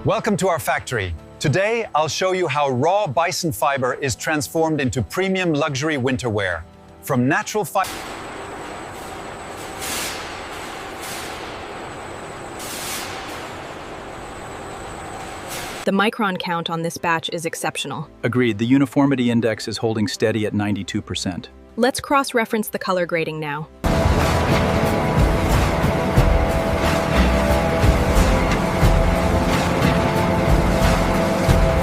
Welcome to our factory. Today, I'll show you how raw bison fiber is transformed into premium luxury winter wear. From natural fiber... The micron count on this batch is exceptional. Agreed. The uniformity index is holding steady at 92%. Let's cross-reference the color grading now.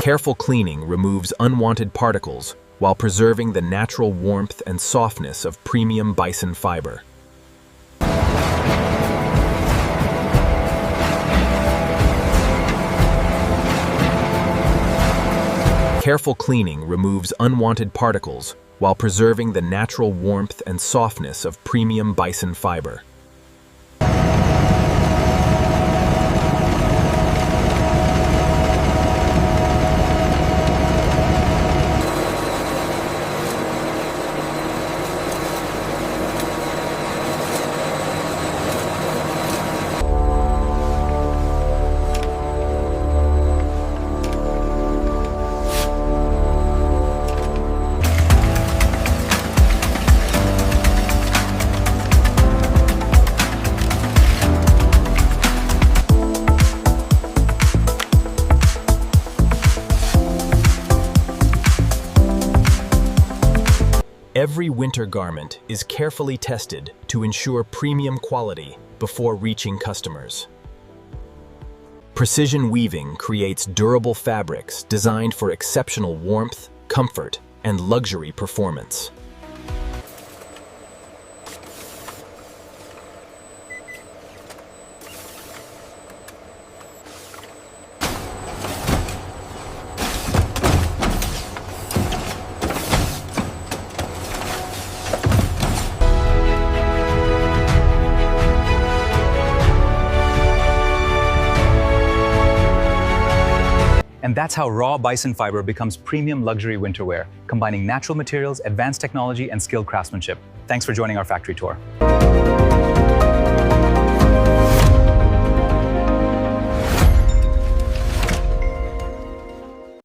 Careful cleaning removes unwanted particles while preserving the natural warmth and softness of premium bison fiber. Careful cleaning removes unwanted particles while preserving the natural warmth and softness of premium bison fiber. Every winter garment is carefully tested to ensure premium quality before reaching customers. Precision weaving creates durable fabrics designed for exceptional warmth, comfort, and luxury performance. And that's how raw bison fiber becomes premium luxury winter wear, combining natural materials, advanced technology, and skilled craftsmanship. Thanks for joining our factory tour.